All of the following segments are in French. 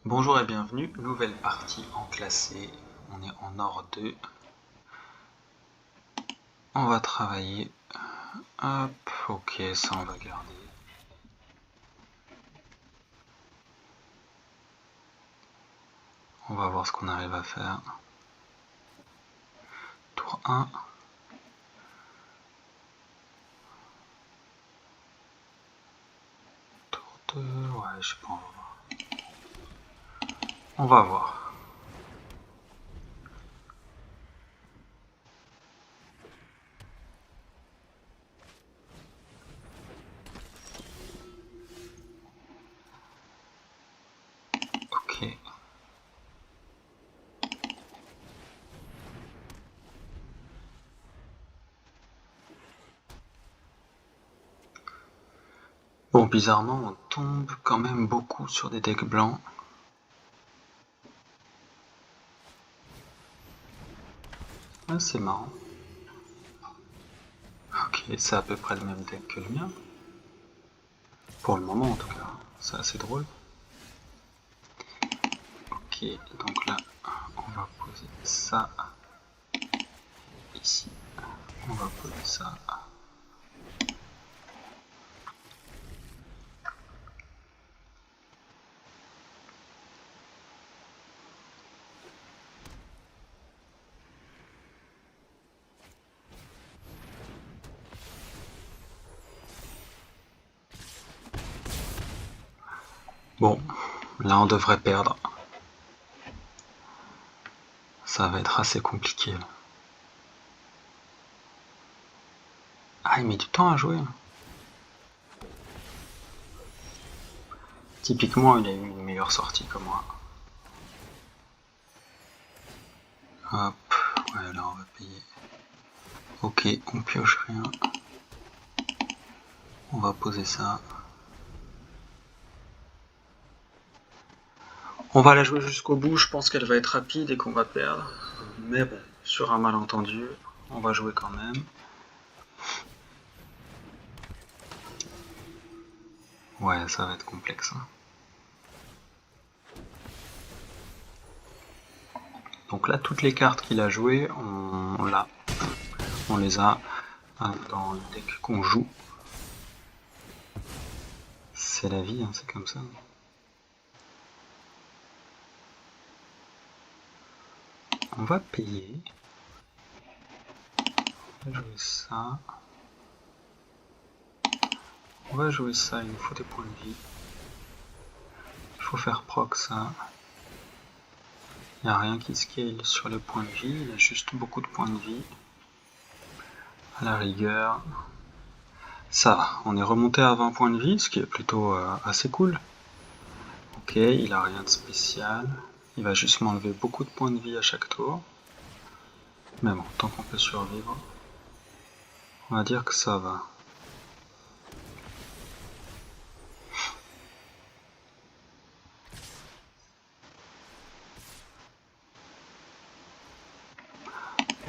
Bonjour et bienvenue, nouvelle partie en classé, on est en or 2. On va travailler, hop, ok, ça on va garder. On va voir ce qu'on arrive à faire. Tour 1. Tour 2, ouais, je sais pas, on va voir. On va voir. Ok. Bon, bizarrement, on tombe quand même beaucoup sur des decks blancs. Ah, c'est marrant. Ok, c'est à peu près le même deck que le mien. Pour le moment en tout cas, c'est assez drôle. Ok, donc là, on va poser ça ici. On va poser ça. Bon, là on devrait perdre. Ça va être assez compliqué. Ah, il met du temps à jouer. Typiquement, il a eu une meilleure sortie que moi. Hop, ouais, là on va payer. Ok, on pioche rien. On va poser ça. On va la jouer jusqu'au bout, je pense qu'elle va être rapide et qu'on va perdre. Mais bon, sur un malentendu, on va jouer quand même. Ouais, ça va être complexe. Donc là, toutes les cartes qu'il a jouées, on les a dans le deck qu'on joue. C'est la vie, hein, c'est comme ça. On va payer. On va jouer ça. On va jouer ça, il nous faut des points de vie. Il faut faire proc ça. Il n'y a rien qui scale sur les points de vie, il y a juste beaucoup de points de vie. À la rigueur. Ça va, on est remonté à 20 points de vie, ce qui est plutôt assez cool. Ok, il a rien de spécial. Il va juste m'enlever beaucoup de points de vie à chaque tour. Mais bon, tant qu'on peut survivre, on va dire que ça va.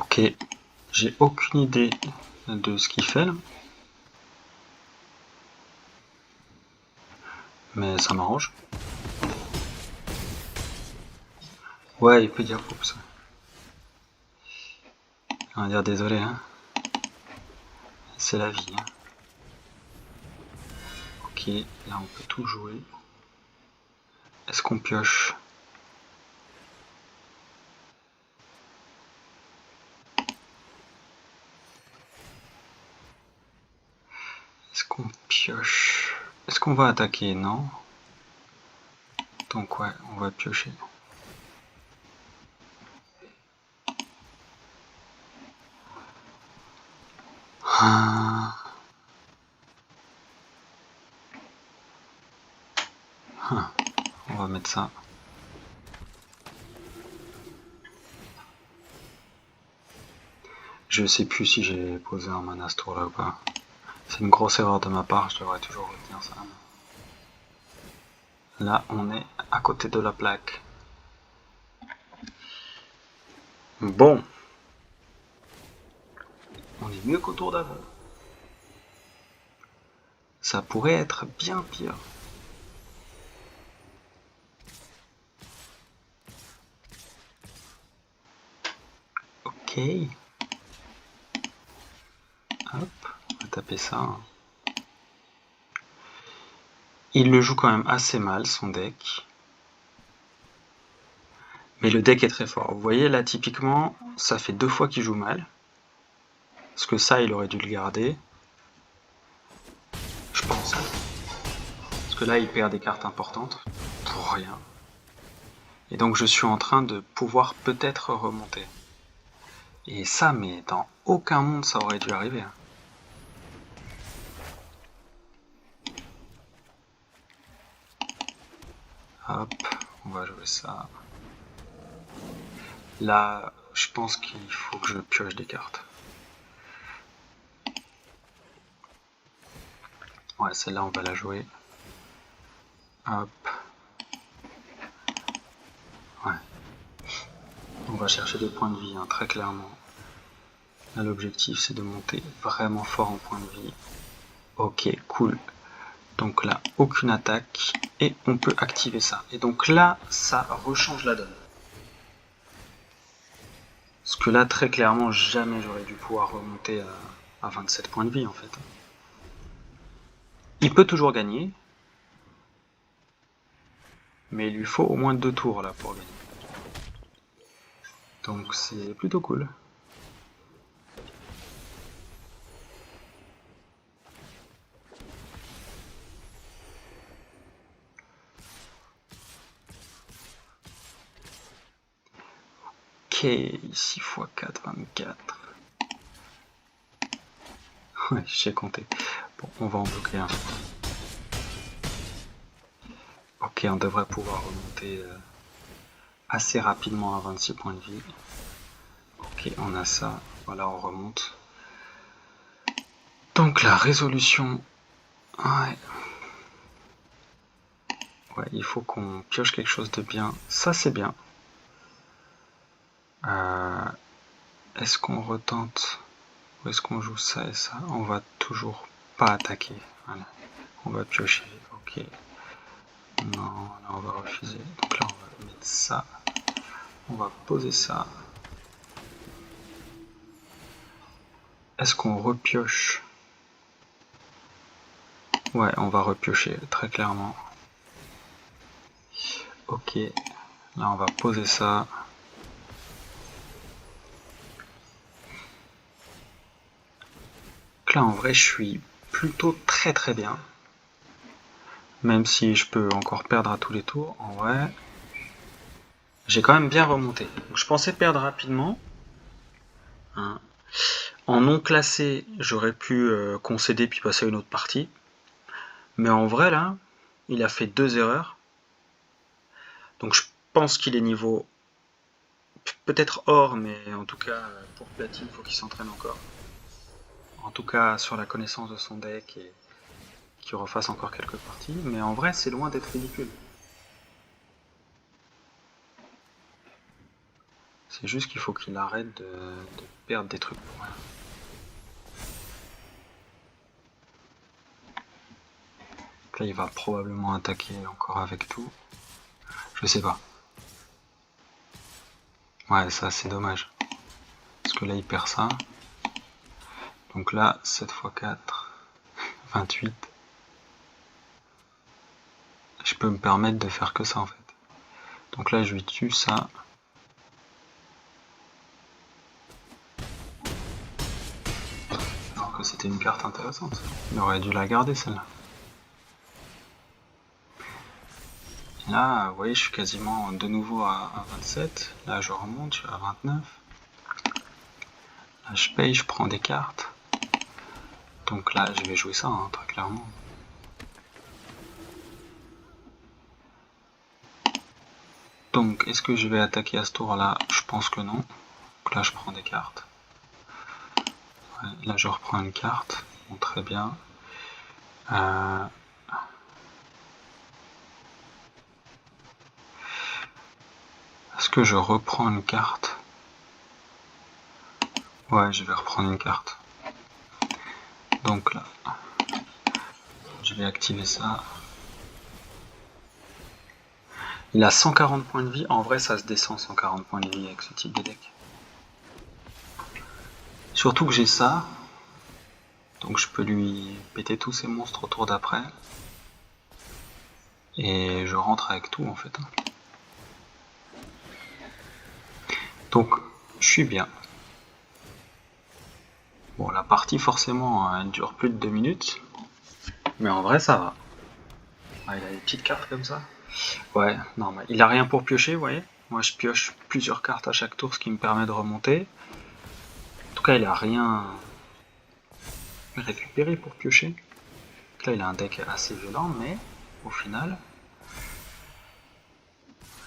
Ok, j'ai aucune idée de ce qu'il fait là. Mais ça m'arrange. Ouais, il peut dire oups. On va dire désolé, hein. C'est la vie. Hein. Ok, là on peut tout jouer. Est-ce qu'on pioche? Est-ce qu'on pioche? Est-ce qu'on va attaquer? Non. Donc ouais, on va piocher. On va mettre ça. Je sais plus si j'ai posé un mana ce tour là ou pas. C'est une grosse erreur de ma part, je devrais toujours retenir ça. Là, on est à côté de la plaque. Bon. On est mieux qu'au tour d'avant. Ça pourrait être bien pire. Ok. Hop, on va taper ça. Il le joue quand même assez mal, son deck. Mais le deck est très fort. Vous voyez, là, typiquement, ça fait 2 fois qu'il joue mal. Parce que ça, il aurait dû le garder. Je pense. Parce que là, il perd des cartes importantes. Pour rien. Et donc, je suis en train de pouvoir peut-être remonter. Et ça, mais dans aucun monde, ça aurait dû arriver. Hop, on va jouer ça. Là, je pense qu'il faut que je pioche des cartes. Ouais, celle-là, on va la jouer. Hop. Ouais. On va chercher des points de vie, hein, très clairement. Là, l'objectif, c'est de monter vraiment fort en points de vie. Ok, cool. Donc là, aucune attaque. Et on peut activer ça. Et donc là, ça rechange la donne. Parce que là, très clairement, jamais j'aurais dû pouvoir remonter à 27 points de vie, en fait. Il peut toujours gagner. Mais il lui faut au moins 2 tours, là, pour gagner. Donc c'est plutôt cool. Ok, 6 x 4, 24. Ouais, j'ai compté. Bon, on va en bloquer un. Ok, on devrait pouvoir remonter assez rapidement à 26 points de vie. Ok, on a ça. Voilà, on remonte. Donc la résolution... Ouais. Ouais, il faut qu'on pioche quelque chose de bien. Ça, c'est bien. Est-ce qu'on retente ou est-ce qu'on joue ça et ça? On va toujours pas attaquer. Voilà. On va piocher. Ok. Non, là on va refuser. Donc là on va mettre ça. On va poser ça. Est-ce qu'on repioche? Ouais, on va repiocher, très clairement. Ok. Là on va poser ça. Donc là en vrai je suis plutôt très très bien. Même si je peux encore perdre à tous les tours, en vrai, j'ai quand même bien remonté. Donc je pensais perdre rapidement. Hein. En non classé, j'aurais pu concéder puis passer à une autre partie. Mais en vrai, là, il a fait 2 erreurs. Donc je pense qu'il est niveau peut-être or, mais en tout cas, pour platine, il faut qu'il s'entraîne encore. En tout cas, sur la connaissance de son deck et qu'il refasse encore quelques parties. Mais en vrai, c'est loin d'être ridicule. C'est juste qu'il faut qu'il arrête de perdre des trucs pour rien. Là, il va probablement attaquer encore avec tout. Je sais pas. Ouais, ça, c'est dommage. Parce que là, il perd ça. Donc là, 7 x 4, 28. Je peux me permettre de faire que ça, en fait. Donc là, je lui tue ça. Alors que c'était une carte intéressante. Il aurait dû la garder, celle-là. Là, vous voyez, je suis quasiment de nouveau à 27. Là, je remonte, je suis à 29. Là, je paye, je prends des cartes. Donc là, je vais jouer ça, hein, très clairement. Donc, est-ce que je vais attaquer à ce tour-là? Je pense que non. Donc là, je prends des cartes. Ouais, là, je reprends une carte. Bon, très bien. Est-ce que je reprends une carte? Ouais, je vais reprendre une carte. Donc là, je vais activer ça. Il a 140 points de vie. En vrai, ça se descend 140 points de vie avec ce type de deck. Surtout que j'ai ça. Donc je peux lui péter tous ces monstres au tour d'après. Et je rentre avec tout en fait. Donc je suis bien. Bon, la partie forcément elle dure plus de 2 minutes. Mais en vrai ça va. Ah, il a des petites cartes comme ça. Ouais, normal. Il a rien pour piocher, vous voyez. Moi je pioche plusieurs cartes à chaque tour, ce qui me permet de remonter. En tout cas il a rien récupéré pour piocher. Là il a un deck assez violent, mais au final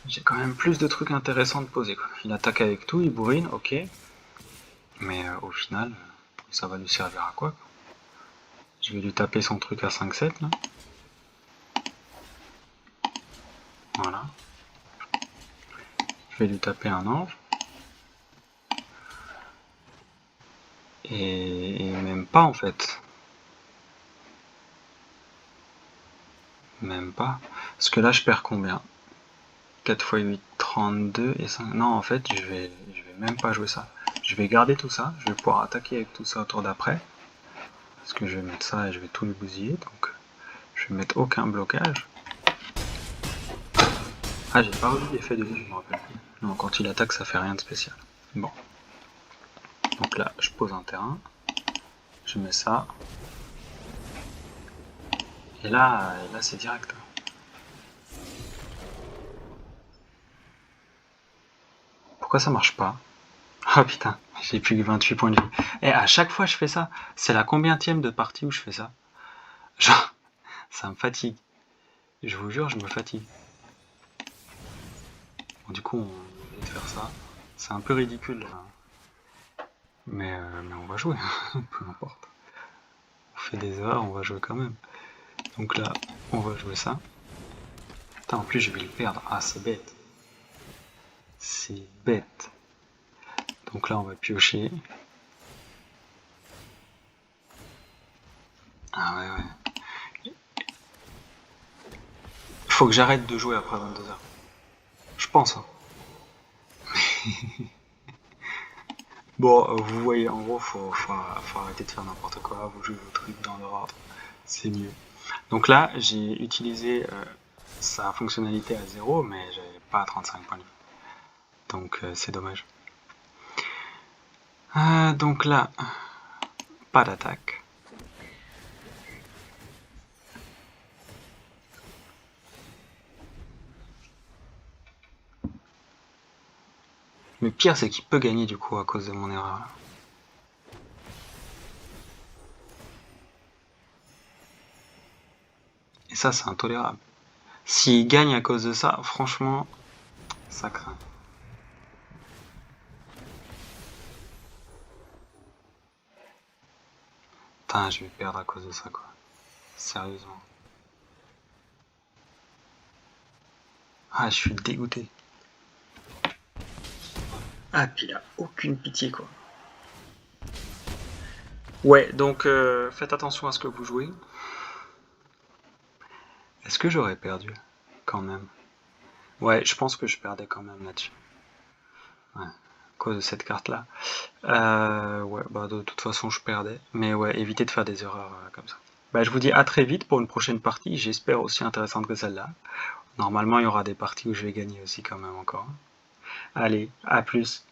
j'ai quand même plus de trucs intéressants de poser, quoi. Il attaque avec tout, il bourrine, ok. Mais au final, ça va lui servir à quoi? Je vais lui taper son truc à 5-7 là. Voilà. Je vais lui taper un ange. Et même pas en fait. Même pas. Parce que là je perds combien? 4 x 8, 32 et 5. Non en fait je vais même pas jouer ça. Je vais garder tout ça. Je vais pouvoir attaquer avec tout ça au tour d'après. Parce que je vais mettre ça et je vais tout lui bousiller. Donc je vais mettre aucun blocage. Ah, j'ai pas revu l'effet de vie, je me rappelle plus. Non, quand il attaque, ça fait rien de spécial. Bon. Donc là, je pose un terrain. Je mets ça. Et là c'est direct. Pourquoi ça marche pas? Ah putain, j'ai plus que 28 points de vie. Et à chaque fois je fais ça. C'est la combientième de partie où je fais ça? Genre, ça me fatigue. Je vous jure, je me fatigue. Bon, du coup, on va faire ça. C'est un peu ridicule. Là. Mais on va jouer. Peu importe. On fait des erreurs, on va jouer quand même. Donc là, on va jouer ça. Putain, en plus, je vais le perdre. Ah, c'est bête. C'est bête. Donc là, on va piocher. Ah ouais, ouais. Il faut que j'arrête de jouer après 22h. Je pense. Hein. Bon, vous voyez, en gros, faut arrêter de faire n'importe quoi. Vous jouez vos trucs dans l'ordre. C'est mieux. Donc là, j'ai utilisé sa fonctionnalité à 0, mais j'avais pas 35 points de vie. Donc c'est dommage. Donc là, pas d'attaque. Le pire, c'est qu'il peut gagner du coup à cause de mon erreur. Et ça, c'est intolérable. S'il gagne à cause de ça, franchement, ça craint. Putain, je vais perdre à cause de ça, quoi. Sérieusement. Ah, je suis dégoûté. Ah, puis il a aucune pitié, quoi. Ouais, donc faites attention à ce que vous jouez. Est-ce que j'aurais perdu? Quand même. Ouais, je pense que je perdais quand même là-dessus. Ouais, à cause de cette carte-là. Ouais, bah de toute façon je perdais. Mais ouais, évitez de faire des erreurs comme ça. Bah, je vous dis à très vite pour une prochaine partie, j'espère aussi intéressante que celle-là. Normalement, il y aura des parties où je vais gagner aussi quand même encore. Allez, à plus.